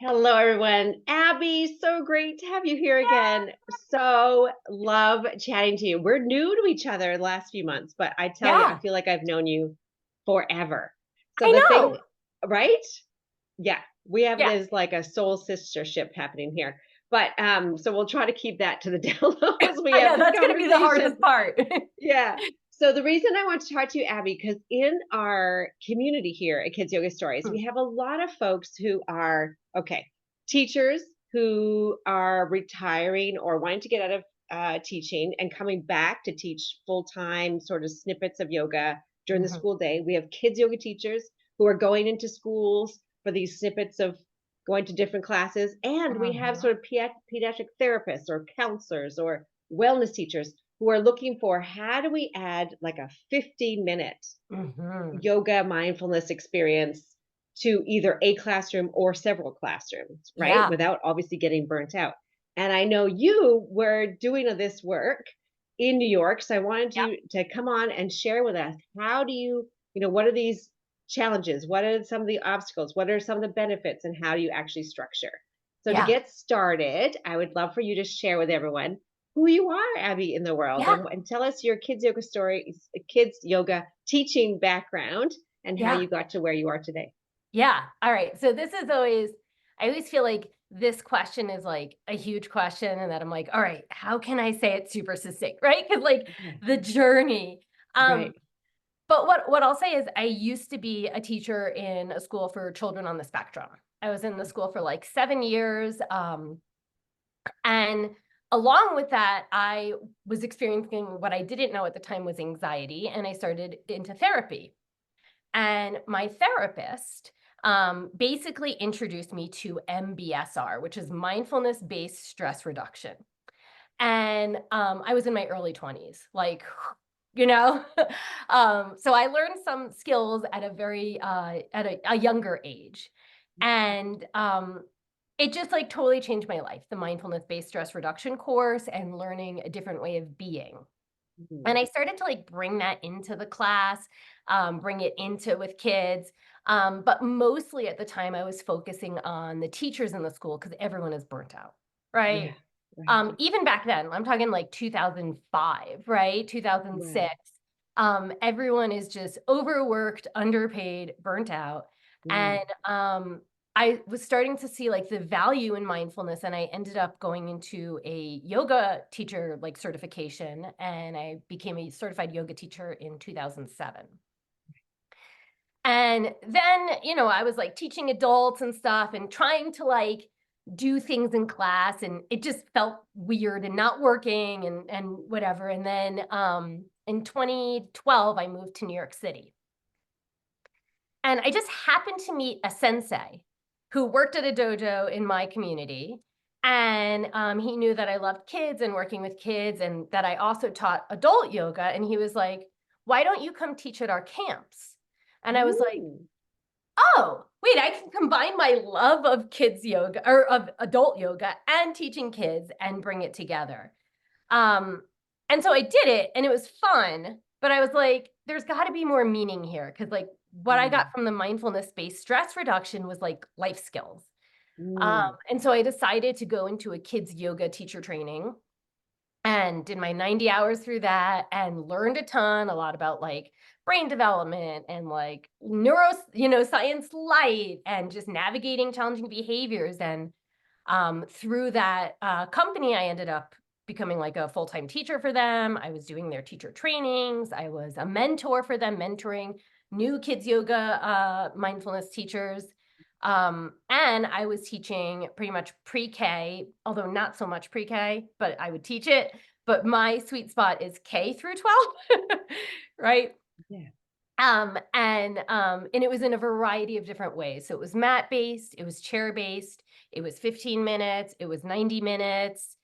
Hello, everyone. Abby, so great to have you here again. So love chatting to you. We're new to each other the last few months, but I tell you, I Yeah, feel like I've known you forever. So I the thing, know. right? Yeah, we have Yeah, this like a soul sistership happening here. But so we'll try to keep that to the down low as we I have know. this That's going to be the conversation. hardest part. Yeah. So the reason I want to talk to you, Abby, because in our community here at Kids Yoga Stories, we have a lot of folks who are, okay, teachers who are retiring or wanting to get out of teaching and coming back to teach full-time sort of snippets of yoga during the Mhm, school day. We have kids yoga teachers who are going into schools for these snippets of going to different classes. And we have mhm. sort of pediatric therapists or counselors or wellness teachers who are looking for how do we add like a 15-minute Mhm. yoga mindfulness experience to either a classroom or several classrooms, right? Yeah, Without obviously getting burnt out. And I know you were doing this work in New York, so I wanted yeah, you to come on and share with us how do you what are these challenges? What are some of the obstacles? What are some of the benefits and how do you actually structure? So to yeah, get started, I would love for you to share with everyone who you are, Abby, in the world, yeah, and tell us your kids yoga story, kids yoga teaching background, and how yeah, you got to where you are today. yeah. All right. So this is always, I always feel like this question is like a huge question, and that I'm like, all right, how can I say it super succinct, right? Because like Yeah. the journey. Um, Right. but what I'll say is I used to be a teacher in a school for children on the spectrum. I was in the school for like 7 years. And along with that, I was experiencing what I didn't know at the time was anxiety, and I started into therapy. And my therapist basically introduced me to MBSR, which is mindfulness based stress reduction. And I was in my early 20s, like, you know, so I learned some skills at a very at a younger age, and it just like totally changed my life. The mindfulness based stress reduction course and learning a different way of being. Mhm. And I started to like bring that into the class, bring it into with kids. But mostly at the time, I was focusing on the teachers in the school because everyone is burnt out, Yeah. right? Right. Even back then, I'm talking like 2005, right? Right. 2006. Everyone is just overworked, underpaid, burnt out. And Right. I was starting to see like the value in mindfulness, and I ended up going into a yoga teacher like certification, and I became a certified yoga teacher in 2007. And then, I was like teaching adults and stuff and trying to like do things in class, and it just felt weird and not working and whatever. And then in 2012 I moved to New York City. And I just happened to meet a sensei who worked at a dojo in my community. And he knew that I loved kids and working with kids, and that I also taught adult yoga. And he was like, "Why don't you come teach at our camps?" And I was like, Mm. "Oh, wait, I can combine my love of kids yoga or of adult yoga and teaching kids and bring it together." Um, and so I did it, and it was fun, but I was like, there's got to be more meaning here, because like what I got Mm. from the mindfulness based stress reduction was like life skills. Mm. And so I decided to go into a kids yoga teacher training and did my 90 hours through that and learned a lot about like brain development and like science light and just navigating challenging behaviors. And through that company, I ended up becoming like a full-time teacher for them. I was doing their teacher trainings. I was a mentor for them, mentoring new kids yoga mindfulness teachers. And I was teaching pretty much pre-K, although not so much pre-K, but I would teach it. But my sweet spot is K through 12, right? Yeah. And it was in a variety of different ways. So it was mat based, it was chair based, it was 15 minutes, it was 90 minutes.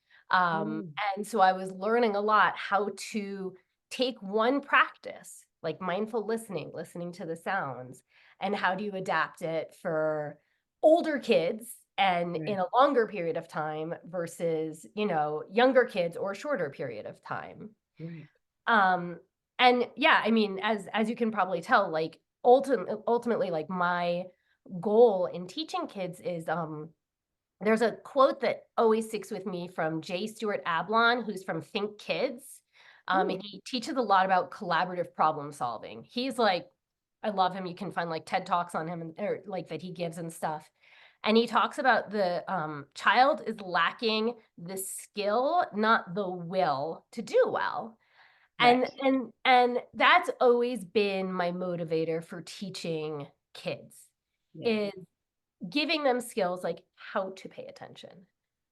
Mm. And so I was learning a lot how to take one practice, like mindful listening, listening to the sounds, and how do you adapt it for older kids and in Right. a longer period of time versus, younger kids or a shorter period of time. Right. Um, and yeah, I mean, as you can probably tell, like ultimately, like my goal in teaching kids is there's a quote that always sticks with me from J. Stewart Ablon, who's from Think Kids. And he teaches a lot about collaborative problem solving. He's like, I love him. You can find like TED Talks on him, or like that he gives and stuff. And he talks about the child is lacking the skill, not the will to do well. And Right. that's always been my motivator for teaching kids, Yeah. is giving them skills like how to pay attention,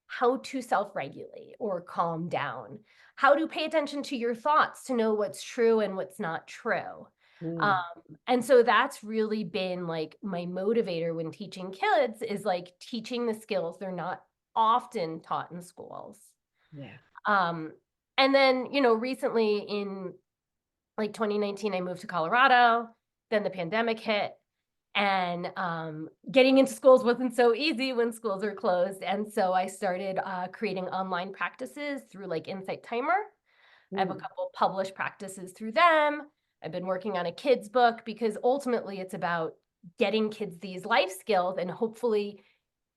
how to self-regulate or calm down, how to pay attention to your thoughts to know what's true and what's not true. Um, Mm, and so that's really been like my motivator when teaching kids, is like teaching the skills they're not often taught in schools. yeah. Um, and then, recently in like 2019, I moved to Colorado, then the pandemic hit, and getting into schools wasn't so easy when schools are closed. And so I started creating online practices through like Insight Timer. I have a Mm, couple published practices through them. I've been working on a kids book, because ultimately it's about getting kids these life skills and hopefully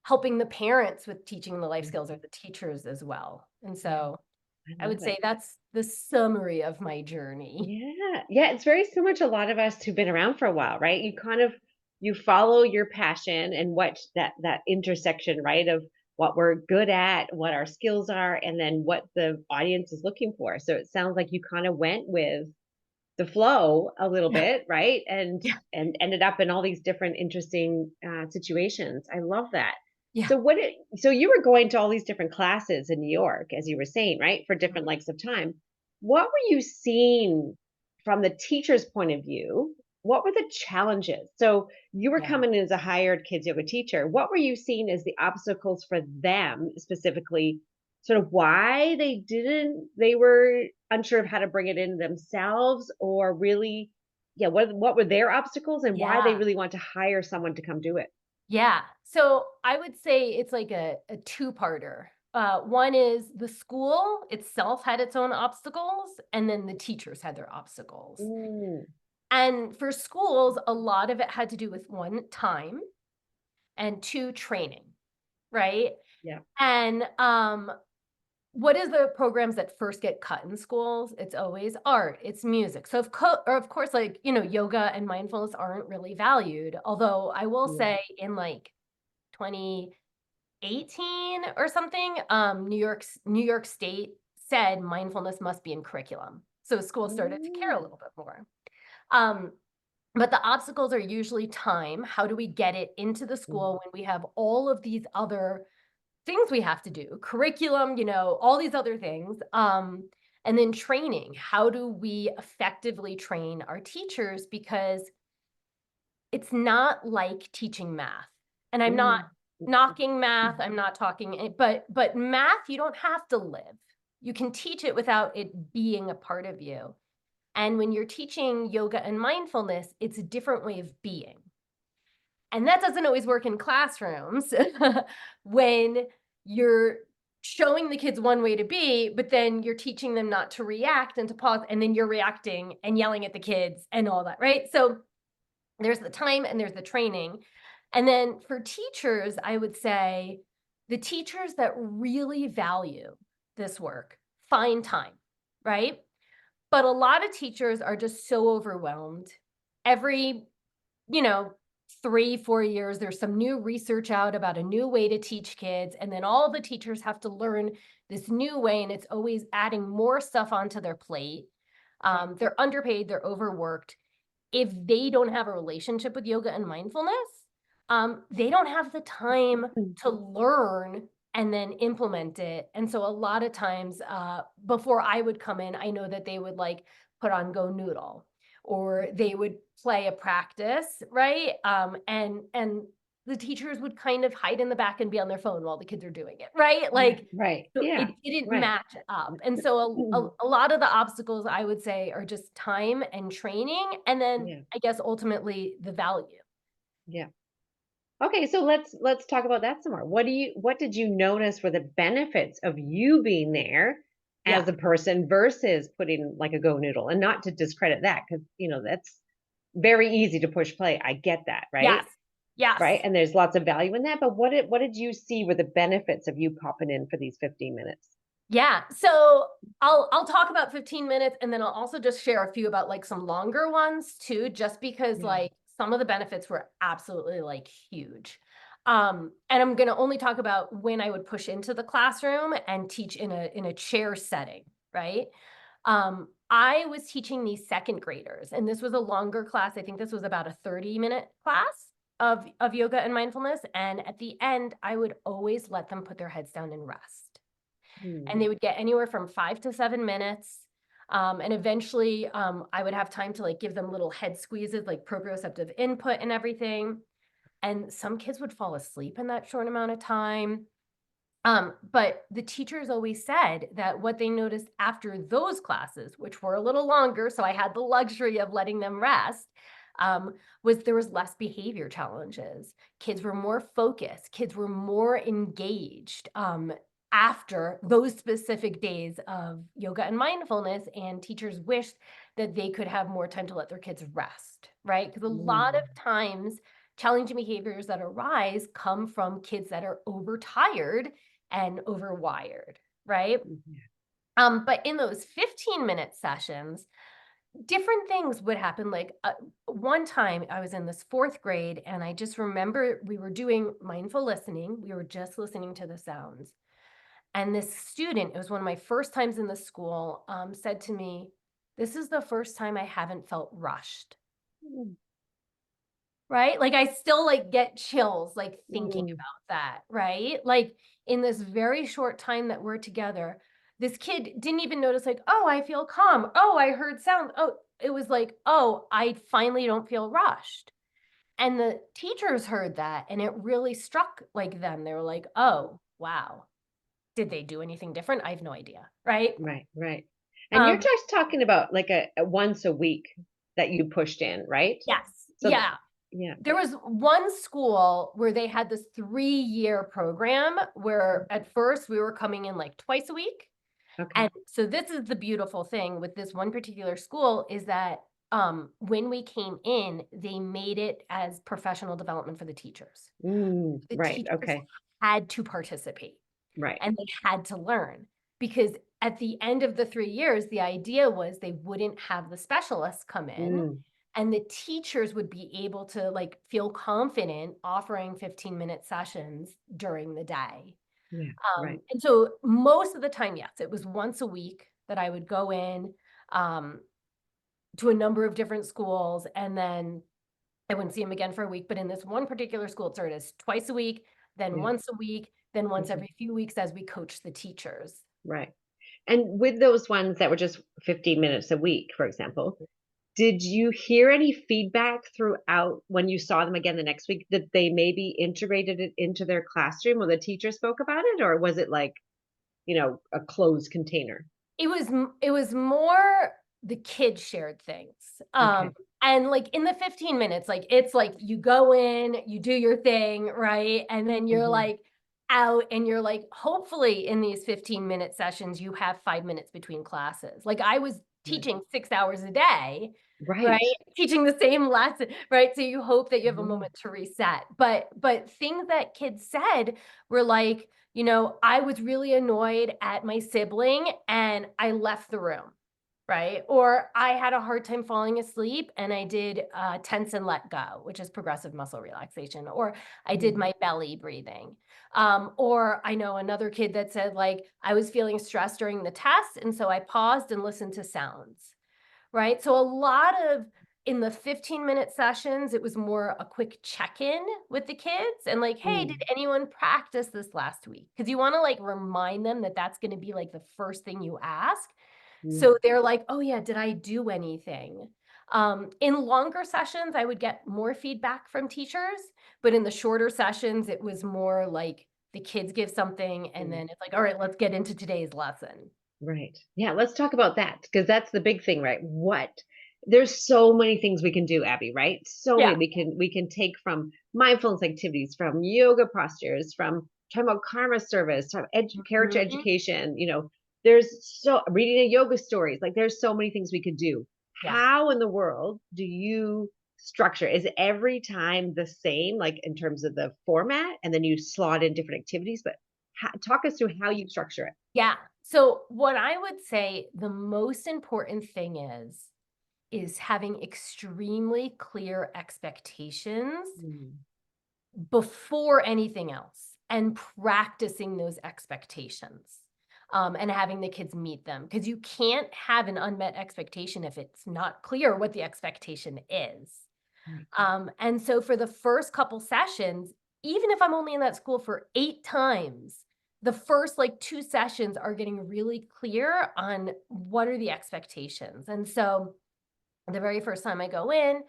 helping the parents with teaching the life yeah. skills, or the teachers as well. And Yeah. so I I would love it. say that's the summary of my journey. Yeah. Yeah. It's very similar to a lot of us who've been around for a while, right? You follow your passion and what that intersection, right? Of what we're good at, what our skills are, and then what the audience is looking for. So it sounds like you kind of went with the flow a little Yeah. bit, right? And Yeah. ended up in all these different interesting situations. I love that. Yeah. So you were going to all these different classes in New York, as you were saying, right, for different Mhm. lengths of time. What were you seeing from the teacher's point of view? What were the challenges? So you were Yeah. coming in as a hired kids yoga teacher. What were you seeing as the obstacles for them specifically, sort of why they were unsure of how to bring it in themselves, or really, yeah, what were their obstacles and why they Yeah. really want to hire someone to come do it? Yeah. So I would say it's like a two-parter. One is the school itself had its own obstacles, and then the teachers had their obstacles. Mm, And for schools, a lot of it had to do with one, time, and two, training, right? yeah. And what is the programs that first get cut in schools? It's always art, it's music. So of course, like, yoga and mindfulness aren't really valued. Although I will Yeah. say in like 2018 or something, New York State said mindfulness must be in curriculum. So schools started to care a Mm, little bit more. Um, but the obstacles are usually time. How do we get it into the mm, school when we have all of these other things we have to do, curriculum, all these other things. And then training. How do we effectively train our teachers? Because it's not like teaching math. And I'm not mm, knocking math. mm. I'm not talking, but math, you don't have to live. You can teach it without it being a part of you. And when you're teaching yoga and mindfulness, it's a different way of being. And that doesn't always work in classrooms when you're showing the kids one way to be, but then you're teaching them not to react and to pause, and then you're reacting and yelling at the kids and all that, right? So there's the time and there's the training. And then for teachers, I would say the teachers that really value this work find time, right? But a lot of teachers are just so overwhelmed. Every you know, 3, 4 years, there's some new research out about a new way to teach kids, and then all the teachers have to learn this new way, and it's always adding more stuff onto their plate. They're underpaid, they're overworked. If they don't have a relationship with yoga and mindfulness, they don't have the time Mm, to learn and then implement it. And so a lot of times, before I would come in, I know that they would like put on Go Noodle, or they would play a practice, right? And the teachers would kind of hide in the back and be on their phone while the kids are doing it, right? right, Like, right. so Yeah, it didn't right. match up. And so Mm, a lot of the obstacles I would say are just time and training, and then yeah, I guess ultimately the value. yeah. Okay, so let's talk about that some more. What did you notice were the benefits of you being there as Yeah. a person versus putting like a Go Noodle? And not to discredit that, because that's very easy to push play. I get that, right? Yes. Yes. right? And there's lots of value in that. But what did you see were the benefits of you popping in for these 15 minutes? Yeah. So I'll talk about 15 minutes, and then I'll also just share a few about like some longer ones too, just because Yeah. like some of the benefits were absolutely like huge. And I'm gonna only talk about when I would push into the classroom and teach in a chair setting, right? I was teaching these second graders, and this was a longer class. I think this was about a 30-minute class of yoga and mindfulness. And at the end, I would always let them put their heads down and rest, and they would get anywhere from 5 to 7 minutes. And eventually I would have time to like give them little head squeezes, like proprioceptive input and everything. And some kids would fall asleep in that short amount of time. But the teachers always said that what they noticed after those classes, which were a little longer, so I had the luxury of letting them rest, was there was less behavior challenges. Kids were more focused. Kids were more engaged after those specific days of yoga and mindfulness. And teachers wished that they could have more time to let their kids rest, right? Because a lot of Mm. times, challenging behaviors that arise come from kids that are overtired and overwired, right? Mhm. But in those 15-minute sessions, different things would happen. Like one time I was in this fourth grade, and I just remember we were doing mindful listening. We were just listening to the sounds. And this student, it was one of my first times in the school, said to me, "This is the first time I haven't felt rushed." Mm. Right? Like, I still, like, get chills, like, thinking Mm. about that, right? Like, in this very short time that we're together, this kid didn't even notice, like, "Oh, I feel calm. Oh, I heard sound." Oh, it was like, "Oh, I finally don't feel rushed." And the teachers heard that, and it really struck, like, them. They were like, "Oh, wow. Did they do anything different? I have no idea." Right? Right, right. And you're Um, just talking about like a once a week that you pushed in, right? yes. So Yeah. yeah. There was one school where they had this 3-year program where at first we were coming in like twice a week. Okay. And so this is the beautiful thing with this one particular school is that when we came in, they made it as professional development for the teachers. The Right. teachers Okay. had to participate Right. and they had to learn because at the end of the 3 years, the idea was they wouldn't have the specialists come in, Mm. and the teachers would be able to like feel confident offering 15-minute sessions during the day. Yeah. Right. And so most of the time, yes, it was once a week that I would go in um, to a number of different schools, and then I wouldn't see them again for a week. But in this one particular school, it started as twice a week, then Yeah. once a week, then once Mhm. every few weeks as we coach the teachers. Right. And with those ones that were just 15 minutes a week, for example, did you hear any feedback throughout when you saw them again the next week that they maybe integrated it into their classroom or the teacher spoke about it? Or was it like, a closed container? It was more the kids shared things. Okay. And like in the 15 minutes, like it's like you go in, you do your thing, right? And then you're Hmm. like out and you're like, hopefully in these 15-minute sessions, you have 5 minutes between classes. Like I was Right. teaching 6 hours a day, right? Right. Teaching the same lesson, right? So you hope that you have a Mhm. moment to reset. But things that kids said were like, I was really annoyed at my sibling and I left the room, right? Or I had a hard time falling asleep and I did tense and let go, which is progressive muscle relaxation. Or I did Mm. my belly breathing. Or I know another kid that said, like, I was feeling stressed during the test. And so I paused and listened to sounds, right? So a lot of in the 15-minute sessions, it was more a quick check-in with the kids and like, hey, did Mm. anyone practice this last week? Because you want to like remind them that that's going to be like the first thing you ask. Yeah. So they're like, oh yeah, did I do anything? In longer sessions, I would get more feedback from teachers, but in the shorter sessions, it was more like the kids give something and Mm. then it's like, all right, let's get into today's lesson. Right. Yeah, let's talk about that because that's the big thing, right? There's so many things we can do, Abby, right? So Yeah. many we can take from mindfulness activities, from yoga postures, from talking about karma service, from character Mhm. education, there's so reading a yoga stories, like there's so many things we could do. Yeah. How in the world do you structure? Is every time the same, like in terms of the format, and then you slot in different activities? But talk us through how you structure it. Yeah. So what I would say the most important thing is having extremely clear expectations Mm. before anything else and practicing those expectations, and having the kids meet them, because you can't have an unmet expectation if it's not clear what the expectation is. Right. And so for the first couple sessions, even if I'm only in that school for 8 times, the first like 2 sessions are getting really clear on what are the expectations. And so the very first time I go in,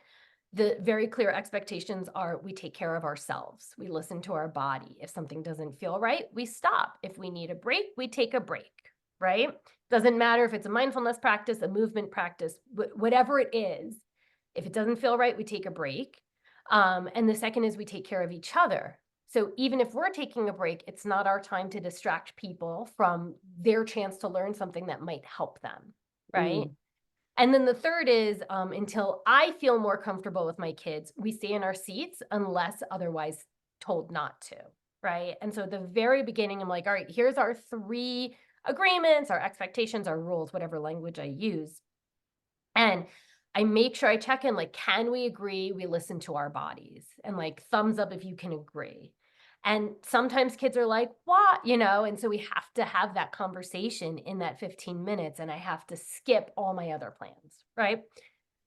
the very clear expectations are we take care of ourselves. We listen to our body. If something doesn't feel right, we stop. If we need a break, we take a break, right? Doesn't matter if it's a mindfulness practice, a movement practice, whatever it is. If it doesn't feel right, we take a break. And the second is we take care of each other. So even if we're taking a break, it's not our time to distract people from their chance to learn something that might help them, right? Mm. And then the third is, until I feel more comfortable with my kids, we stay in our seats unless otherwise told not to, right? And so at the very beginning, I'm like, all right, here's our 3 agreements, our expectations, our rules, whatever language I use. And I make sure I check in, like, can we agree we listen to our bodies? And like, thumbs up if you can agree. And sometimes kids are like, what? And so we have to have that conversation in that 15 minutes, and I have to skip all my other plans, right?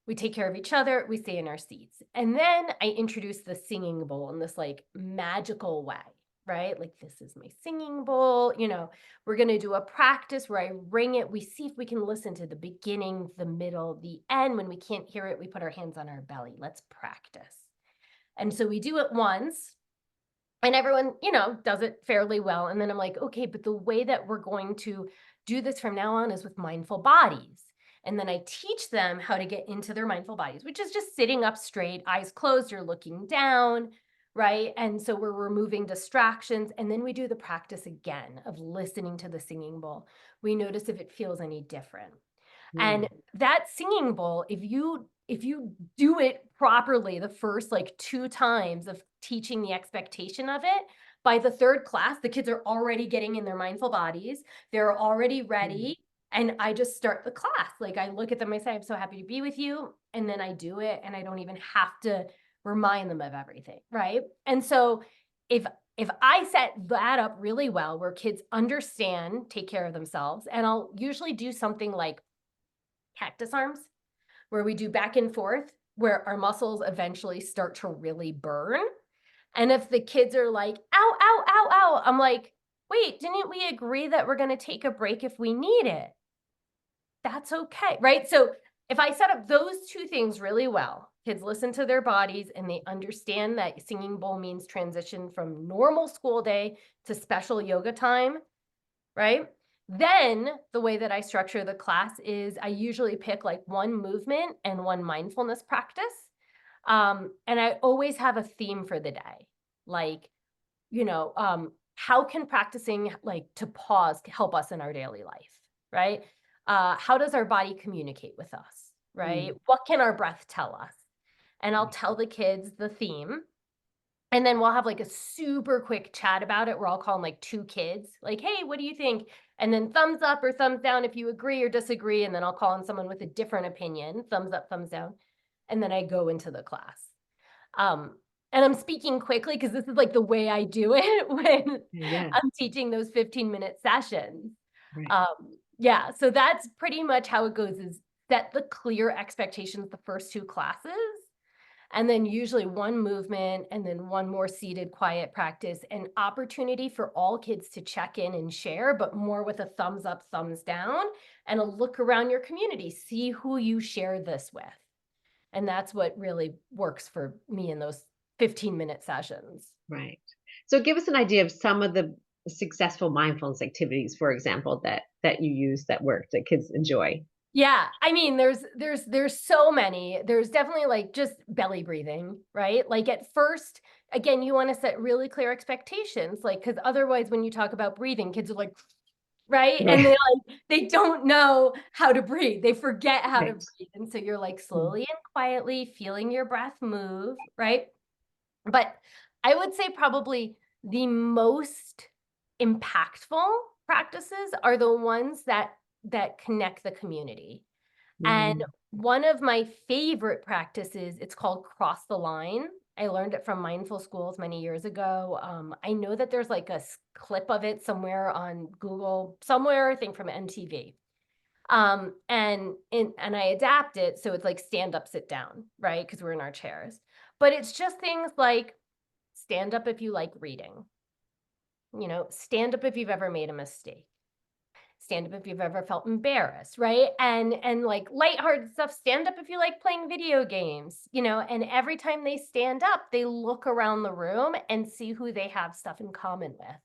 We take care of each other, we stay in our seats. And then I introduce the singing bowl in this like magical way, right? Like, this is my singing bowl. We're going to do a practice where I ring it. We see if we can listen to the beginning, the middle, the end. When we can't hear it, we put our hands on our belly. Let's practice. And so we do it once. And everyone, does it fairly well. And then I'm like, okay, but the way that we're going to do this from now on is with mindful bodies. And then I teach them how to get into their mindful bodies, which is just sitting up straight, eyes closed, you're looking down, right? And so we're removing distractions. And then we do the practice again of listening to the singing bowl. We notice if it feels any different. And Mm. that singing bowl, if you do it properly the first like 2 times of teaching the expectation of it, by the third class, the kids are already getting in their mindful bodies. They're already Mm. ready. And I just start the class. Like, I look at them, I say, I'm so happy to be with you. And then I do it, and I don't even have to remind them of everything, right? And so if I set that up really well, where kids understand, take care of themselves, and I'll usually do something like cactus arms, where we do back and forth, where our muscles eventually start to really burn. And if the kids are like, ow, ow, ow, ow, I'm like, wait, didn't we agree that we're going to take a break if we need it? That's okay, right? So if I set up those 2 things really well, kids listen to their bodies and they understand that singing bowl means transition from normal school day to special yoga time, right? Then the way that I structure the class is I usually pick like 1 movement and 1 mindfulness practice. And I always have a theme for the day. Like, how can practicing like to pause help us in our daily life, right? How does our body communicate with us, right? Mm. What can our breath tell us? And I'll Right. tell the kids the theme, and then we'll have like a super quick chat about it where I'll call in like 2 kids, like, hey, what do you think? And then thumbs up or thumbs down if you agree or disagree. And then I'll call in someone with a different opinion, thumbs up, thumbs down. And then I go into the class. Um, and I'm speaking quickly because this is like the way I do it when Yeah. I'm teaching those 15-minute sessions. Right. Yeah, so that's pretty much how it goes, is set the clear expectations the first 2 classes, and then usually 1 movement and then 1 more seated quiet practice, and opportunity for all kids to check in and share, but more with a thumbs up, thumbs down, and a look around your community, see who you share this with. And that's what really works for me in those 15-minute sessions. Right. So give us an idea of some of the successful mindfulness activities, for example, that you use that work that kids enjoy. Yeah, I mean, there's so many. There's definitely like just belly breathing, right? Like, at first, again, you want to set really clear expectations, like, because otherwise when you talk about breathing, kids are like, right? And Right. they don't know how to breathe. They forget how to Right. breathe. And so you're like Mm, slowly and quietly feeling your breath move, right? But I would say probably the most impactful practices are the ones that connect the community. And mm, one of my favorite practices, it's called Cross the Line. I learned it from Mindful Schools many years ago. I know that there's like a clip of it somewhere on Google, somewhere, I think from MTV. And I adapt it so it's like stand up, sit down, right? Because we're in our chairs. But it's just things like stand up if you like reading, stand up if you've ever made a mistake, stand up if you've ever felt embarrassed, right? And like lighthearted stuff, stand up if you like playing video games, and every time they stand up, they look around the room and see who they have stuff in common with.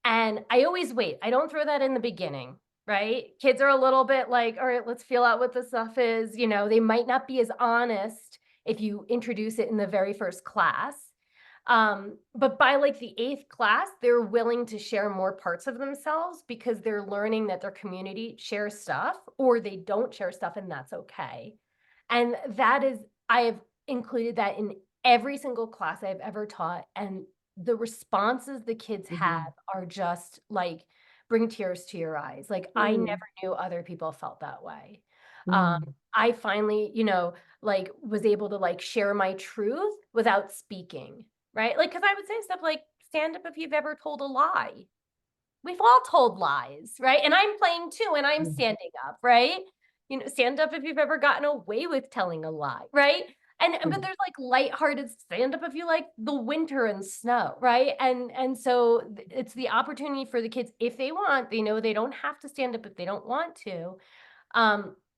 And I always wait. I don't throw that in the beginning, right? Kids are a little bit like, all right, let's feel out what the stuff is. They might not be as honest if you introduce it in the very first class. But by like the 8th class, they're willing to share more parts of themselves because they're learning that their community shares stuff or they don't share stuff, and that's okay. And I have included that in every single class I've ever taught. And the responses the kids have mhm, are just like bring tears to your eyes. Like I mm, never knew other people felt that way. Um, mm, I finally, like was able to like share my truth without speaking, right? Like, because I would say stuff like, stand up if you've ever told a lie. We've all told lies, right? And I'm playing too, and I'm mm, standing up, right? Stand up if you've ever gotten away with telling a lie, right? And but mm, there's like lighthearted stand up if you like the winter and snow, right? And so it's the opportunity for the kids if they want, they know they don't have to stand up if they don't want to.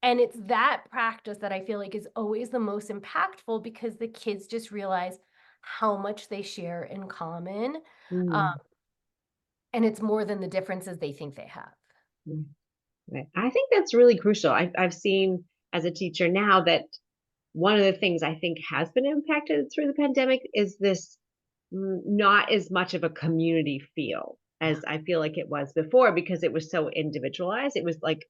And it's that practice that I feel like is always the most impactful because the kids just realize how much they share in common. Um, mm, and it's more than the differences they think they have. mm. Right. I think that's really crucial. I've seen as a teacher now that one of the things I think has been impacted through the pandemic is this not as much of a community feel Yeah. as I feel like it was before because it was so individualized. It was like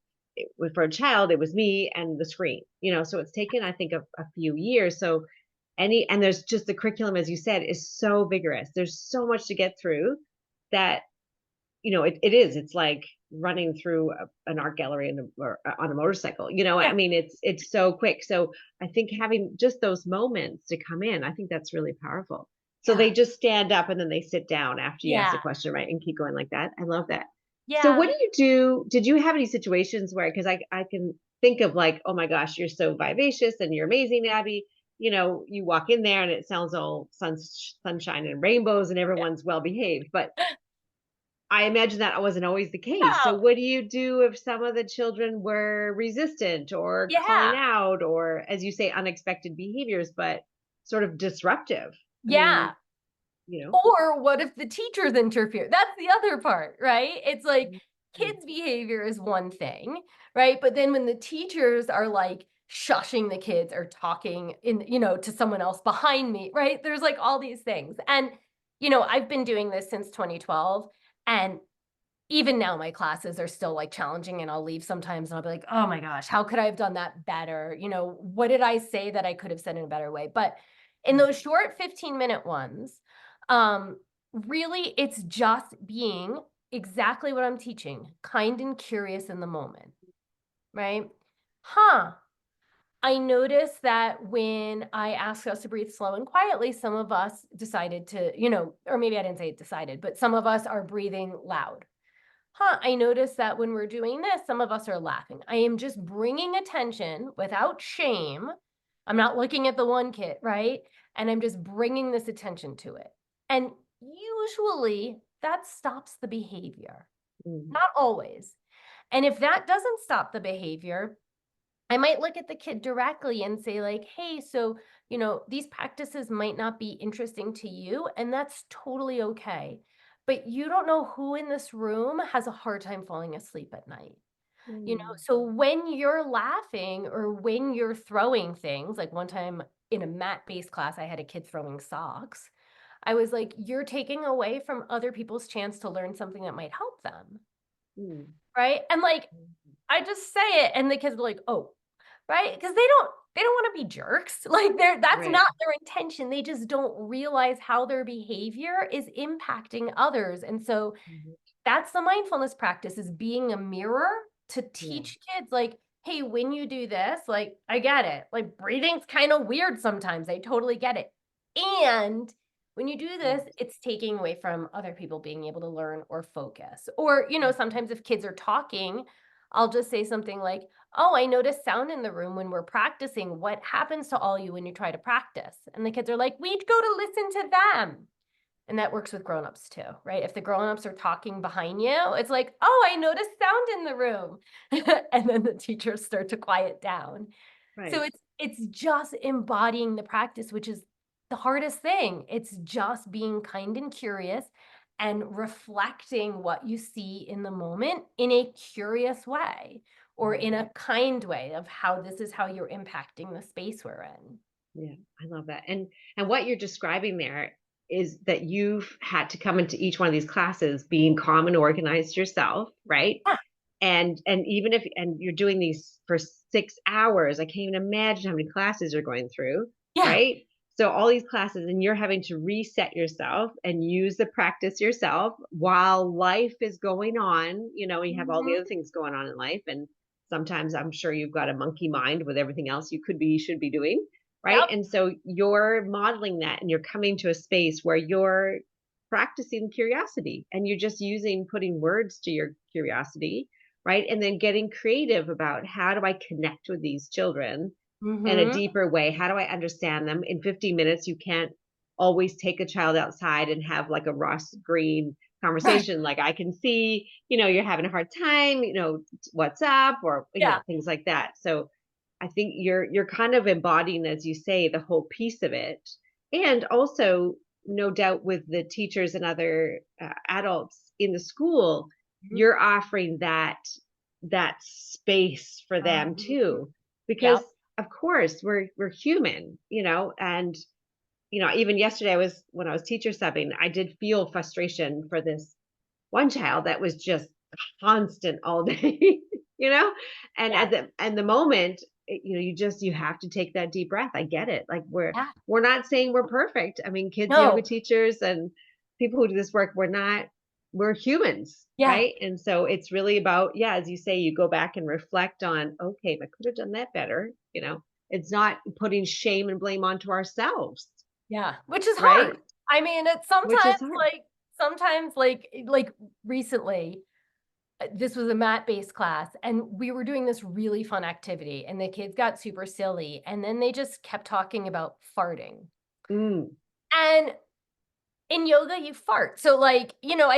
for a child, it was me and the screen, so it's taken, I think, a few years. So and there's just the curriculum, as you said, is so vigorous. There's so much to get through that it's like running through an art gallery or on a motorcycle. I Yeah. mean, it's so quick. So I think having just those moments to come in, I think that's really powerful. So Yeah. they just stand up and then they sit down after you ask Yeah. a question, right? And keep going like that. I love that. So what Yeah. do you do? Did you have any situations where, because I can think of like, oh my gosh, you're so vivacious and you're amazing, Abby. You walk in there and it sounds all sunshine and rainbows and everyone's well behaved. But I imagine that wasn't always the case. So No. what do you do if some of the children were resistant or calling Yeah. out or, as you say, unexpected behaviors, but sort of disruptive? I Yeah. mean, you know. Or what if the teachers interfere? That's the other part, right? It's like Mhm. kids' behavior is one thing, right? But then when the teachers are like shushing the kids or talking to someone else behind me, right? There's like all these things. And, I've been doing this since 2012. And even now my classes are still like challenging and I'll leave sometimes and I'll be like, oh my gosh, how could I have done that better? What did I say that I could have said in a better way? But in those short 15-minute ones, um, really it's just being exactly what I'm teaching, kind and curious in the moment, right? Huh. I noticed that when I asked us to breathe slow and quietly, some of us decided to, or maybe I didn't say it decided, but some of us are breathing loud. Huh, I noticed that when we're doing this, some of us are laughing. I am just bringing attention without shame. I'm not looking at the one kid, right? And I'm just bringing this attention to it. And usually that stops the behavior, Mhm. not always. And if that doesn't stop the behavior, I might look at the kid directly and say, like, hey, so, these practices might not be interesting to you, and that's totally okay. But you don't know who in this room has a hard time falling asleep at night. Mm. So when you're laughing or when you're throwing things, like one time in a mat-based class, I had a kid throwing socks. I was like, you're taking away from other people's chance to learn something that might help them. Mm. right? And like, I just say it and the kids are like, "Oh," right? Because they don't wanna be jerks. Like, that's Right. not their intention. They just don't realize how their behavior is impacting others. And so Mhm. that's the mindfulness practice, is being a mirror to Yeah. teach kids like, "Hey, when you do this, like, I get it. Like, breathing's kinda weird sometimes. I totally get it. And when you do this, Yes. it's taking away from other people being able to learn or focus." Or, sometimes if kids are talking, I'll just say something like, "Oh, I noticed sound in the room when we're practicing. What happens to all you when you try to practice?" And the kids are like, "We'd go to listen to them." And that works with grown-ups too, right? If the grown-ups are talking behind you, it's like, "Oh, I noticed sound in the room." And then the teachers start to quiet down. So Right. it's just embodying the practice, which is the hardest thing. It's just being kind and curious and reflecting what you see in the moment in a curious way or Mhm. in a kind way of how this is how you're impacting the space we're in. Yeah, I love that. And what you're describing there is that you've had to come into each one of these classes being calm and organized yourself, right? Yeah, And even if and you're doing these for 6 hours, I can't even imagine how many classes you're going through, yeah. right? So all these classes and you're having to reset yourself and use the practice yourself while life is going on, you have all the Mhm. other things going on in life, and sometimes I'm sure you've got a monkey mind with everything else you could be should be doing, right? Yep. And so you're modeling that and you're coming to a space where you're practicing curiosity and you're just using putting words to your curiosity, right? And then getting creative about how do I connect with these children in a Mhm. deeper way? How do I understand them? In 15 minutes, you can't always take a child outside and have like a Ross Green Right. conversation. Like I can see, you're having a hard time, what's up, or Yeah. things like that. So I think you're kind of embodying, as you say, the whole piece of it, and also no doubt with the teachers and other adults in the school, Mhm. you're offering that space for them Mhm. too, because Yep. of course we're human, and even yesterday I was when I was teacher subbing, I did feel frustration for this one child that was just constant all day, you know? And at Yes. the moment, you have to take that deep breath. I get it. Like Yeah. we're not saying we're perfect. I mean, kids yoga No. teachers and people who do this work, we're humans, Yeah. right? And so it's really about, yeah, as you say, you go back and reflect on, okay, I could have done that better, It's not putting shame and blame onto ourselves, Yeah. Which is hard. right? I mean, it's Which is hard. sometimes recently, this was a mat-based class, and we were doing this really fun activity, and the kids got super silly, and then they just kept talking about farting. Mm, And in yoga, you fart. So, I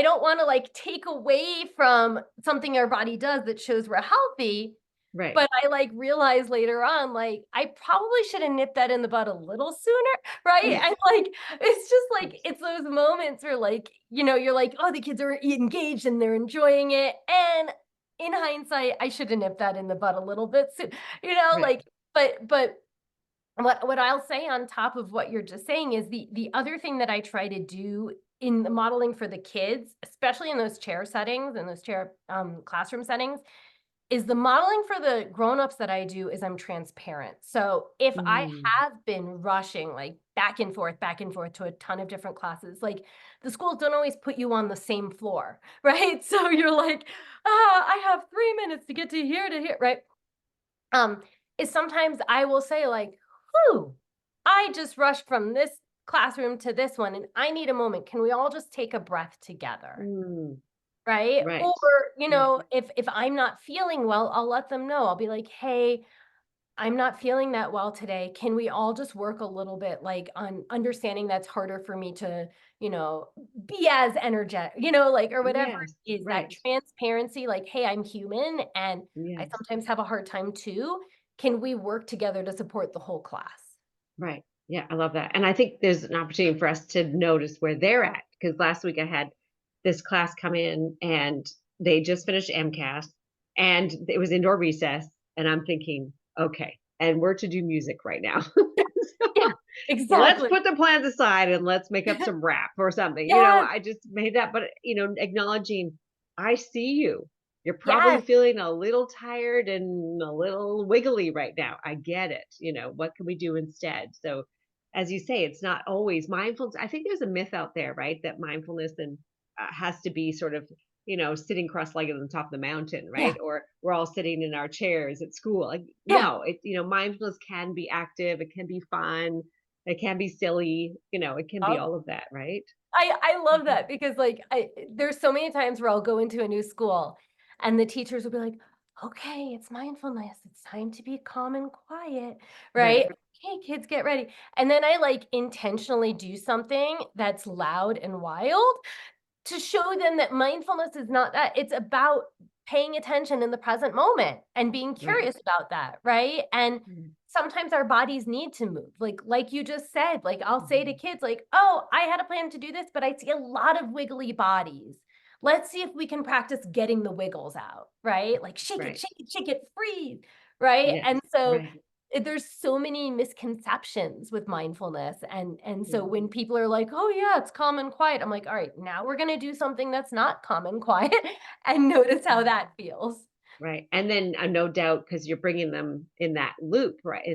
don't wanna, take away from something our body does that shows we're healthy, right. but I, realized later on, I probably should have nipped that in the bud a little sooner, right? And, it's just, it's those moments where, you're like, "Oh, the kids are engaged and they're enjoying it," and in hindsight, I should have nipped that in the bud a little bit soon, Right. but what I'll say on top of what you're just saying is the other thing that I try to do in the modeling for the kids, especially in those chair settings and those chair, classroom settings, is the modeling for the grown-ups that I do is I'm transparent. So, if I Mm. have been rushing, back and forth to a ton of different classes, the schools don't always put you on the same floor, right? So, you're like, "Ah, I have 3 minutes to get to here to here," right? Um, is sometimes I will say "Whew, I just rushed from this classroom to this one, and I need a moment. Can we all just take a breath together?" Mm. Right? Or, Right. Right. if I'm not feeling well, I'll let them know. I'll be like, "Hey, I'm not feeling that well today. Can we all just work a little bit, on understanding that's harder for me to, you know, be as energetic," or whatever Yes. it is, that Right. transparency, "Hey, I'm human and I Yes. sometimes have a hard time too. Can we work together to support the whole class?" Right. Yeah, I love that. And I think there's an opportunity for us to notice where they're at. Because last week I had this class come in and they just finished MCAS and it was indoor recess. And I'm thinking, okay, and we're to do music right now. Yeah, Let's exactly. put the plans aside and let's make up some rap or something. Yes, I just made that, but acknowledging I see you. You're probably Yes. feeling a little tired and a little wiggly right now. I get it. What can we do instead? So, as you say, it's not always mindfulness. I think there's a myth out there, right? That mindfulness and has to be sort of, sitting cross-legged on the top of the mountain, Yeah. right? Or we're all sitting in our chairs at school. Like, Yeah. no, mindfulness can be active. It can be fun. It can be silly. It can be Oh, all of that, right? I love Mhm. that because like there's so many times where I'll go into a new school and the teachers will be like, okay, it's mindfulness. It's time to be calm and quiet, right? Right. Okay, kids, get ready. And then I like intentionally do something that's loud and wild to show them that mindfulness is not that. It's about paying attention in the present moment and being Right. curious about that, right? And Mhm. sometimes our bodies need to move. Like you just said, like I'll say to Mhm. kids like, "Oh, I had a plan to do this, but I see a lot of wiggly bodies. Let's see if we can practice getting the wiggles out," right? Like Right. shake it, freeze, right? Yes. And so Right. there's so many misconceptions with mindfulness and so Yeah. when people are like, "Oh yeah, it's calm and quiet." I'm like, "All right, now we're going to do something that's not calm and quiet and notice how Mhm. that feels." Right, and then, no doubt, because 'cause you're bringing them in that loop, right,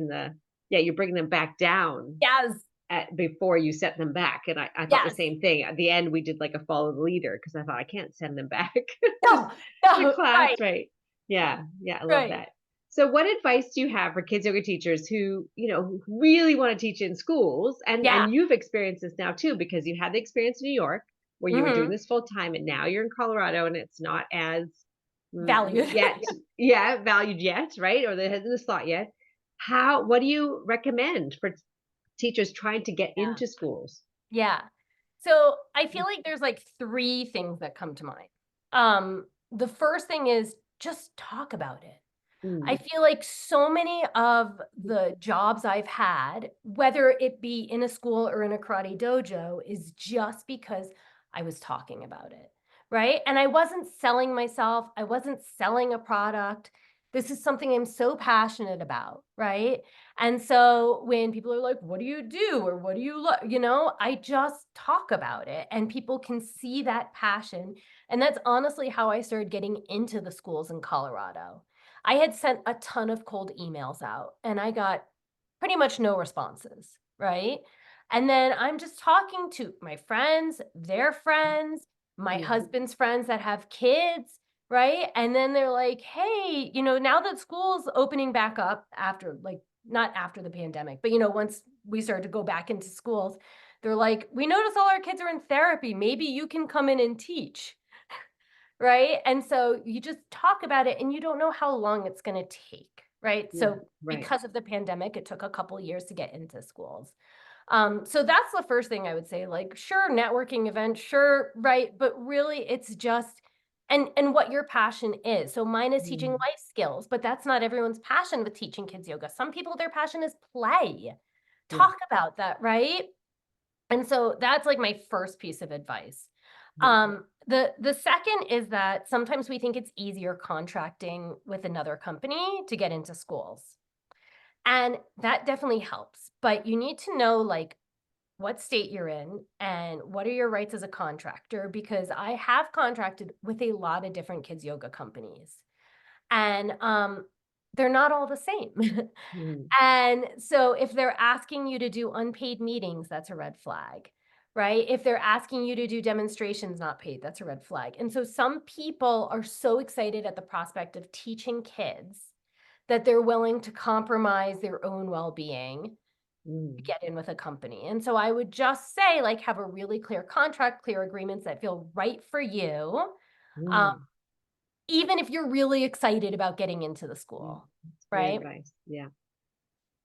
you're bringing them back down Yes. at before you set them back, and I thought the Yes. same thing. At the end, we did, like, a follow the leader because I thought, "I can't send them back to No. No. class," Right. right. Yeah, yeah, I love Right. that. So what advice do you have for kids yoga teachers who, who really wanna teach in schools? And Yeah. you've experienced this now too because you had the experience in New York where you were doing Mhm. this full time, and now you're in Colorado, and it's not as Valued. yet, yeah, valued yet, right? Or that hasn't thought yet. What do you recommend for teachers trying to get Yeah. into schools? Yeah. So I feel like there's like three things that come to mind. The first thing is just talk about it. I Mm, feel like so many of the jobs I've had, whether it be in a school or in a karate dojo, is just because I was talking about it, right? And I wasn't selling myself, I wasn't selling a product. This is something I'm so passionate about, right? And so when people are like, "What do you do?" or "What do you look?" I just talk about it and people can see that passion. And that's honestly how I started getting into the schools in Colorado. I had sent a ton of cold emails out and I got pretty much no responses, right? And then I'm just talking to my friends, their friends, my mm, husband's friends that have kids, right? And then they're like, "Hey, now that school's opening back up after like not after the pandemic, but once we started to go back into schools, they're like, "We notice all our kids are in therapy. Maybe you can come in and teach." Right? And so you just talk about it and you don't know how long it's going to take, right? yeah, So right. because of the pandemic, it took a couple years to get into schools. So that's the first thing I would say. Like, sure, networking event, sure, right? But really it's just and what your passion is. So mine is teaching Mm, life skills, but that's not everyone's passion with teaching kids yoga. Some people, their passion is play. yeah, Talk about that, right? And so that's like my first piece of advice. yeah. The second is that sometimes we think it's easier contracting with another company to get into schools. And that definitely helps, but you need to know like what state you're in and what are your rights as a contractor because I have contracted with a lot of different kids yoga companies. And they're not all the same. Mhm, And so if they're asking you to do unpaid meetings, that's a red flag, right? If they're asking you to do demonstrations not paid, that's a red flag. And so some people are so excited at the prospect of teaching kids that they're willing to compromise their own well-being to mm, get in with a company. And so I would just say, like, have a really clear contract, clear agreements that feel right for you, um, mm, even if you're really excited about getting into the mm. school, That's great right? advice. Yeah.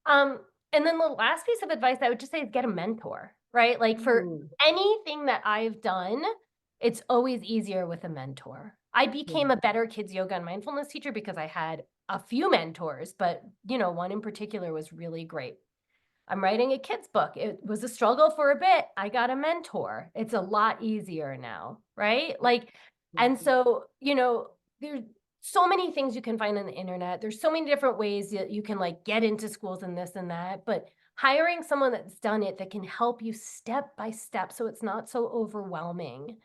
Um, and then the last piece of advice I would just say is get a mentor, right? Like for Mm, anything that I've done, it's always easier with a mentor. I yeah. became a better kids yoga and mindfulness teacher because I had a few mentors, but one in particular was really great. I'm writing a kids book. It was a struggle for a bit. I got a mentor. It's a lot easier now, right? Like, and Mhm, so, there's so many things you can find on the internet. There's so many different ways that you can like get into schools and this and that, but hiring someone that's done it that can help you step by step so it's not so overwhelming.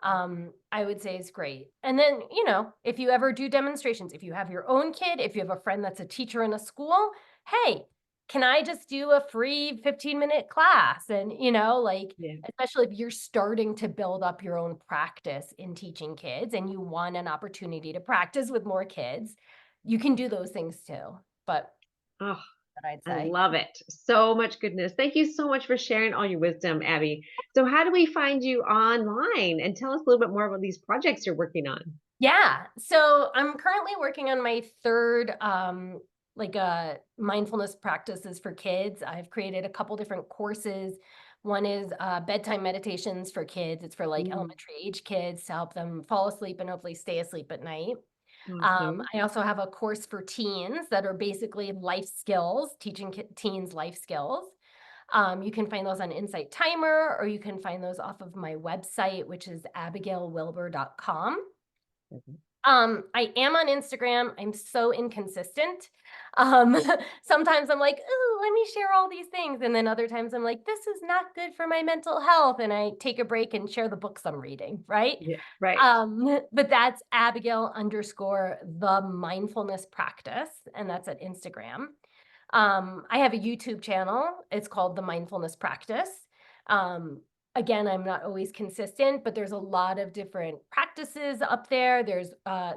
I would say is great. And then, you know, if you ever do demonstrations, if you have your own kid, if you have a friend that's a teacher in a school, hey, can I just do a free 15-minute class? And, you know, like, Yeah. especially if you're starting to build up your own practice in teaching kids and you want an opportunity to practice with more kids, you can do those things too. But Oh, what I'd I say. love it. So much goodness. Thank you so much for sharing all your wisdom, Abby. So how do we find you online? And tell us a little bit more about these projects you're working on. Yeah. So I'm currently working on my third mindfulness practices for kids. I've created a couple different courses. One is bedtime meditations for kids. It's for like Mm, elementary age kids to help them fall asleep and hopefully stay asleep at night. awesome. I also have a course for teens that are basically life skills, teaching teens life skills. You can find those on Insight Timer, or you can find those off of my website, which is abigailwilber.com. Mhm. I am on Instagram. I'm so inconsistent. Sometimes I'm like, oh, let me share all these things. And then other times I'm like, this is not good for my mental health. And I take a break and share the books I'm reading, right? Yeah, right. But that's Abigail _ the mindfulness practice. And that's at Instagram. I have a YouTube channel. It's called The Mindfulness Practice. Um, Again, I'm not always consistent, but there's a lot of different practices up there. There's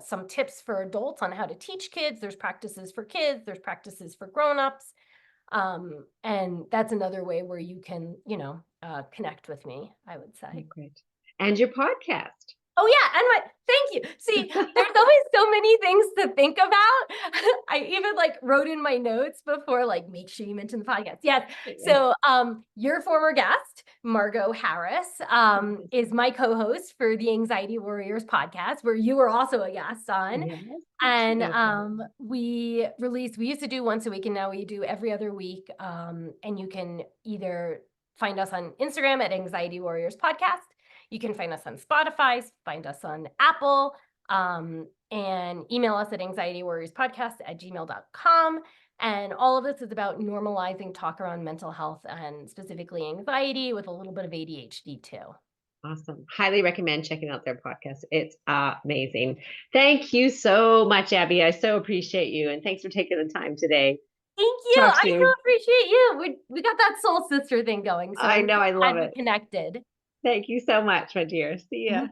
some tips for adults on how to teach kids. There's practices for kids. There's practices for grown-ups. And that's another way where you can, you know, connect with me, I would Oh, say. great. And your podcast. Oh yeah, and thank you. See, there's always so many things to think about. I even like wrote in my notes before, like, make sure you mention the podcast. Yes. Yeah. So your former guest, Margot Harris, is my co-host for the Anxiety Warriors podcast, where you were also a guest on. Yes. And Okay. we used to do once a week, and now we do every other week. And you can either find us on Instagram at Anxiety Warriors Podcast. You can find us on Spotify, find us on Apple, and email us at anxietywarriorspodcast@gmail.com. And all of this is about normalizing talk around mental health and specifically anxiety with a little bit of ADHD too. Awesome. Highly recommend checking out their podcast. It's amazing. Thank you so much, Abby. I so appreciate you. And thanks for taking the time today. Thank you. Talk I so soon. appreciate you. We got that soul sister thing going, so I I'm know. so I love glad we it. connected. Thank you so much, my dear. See ya.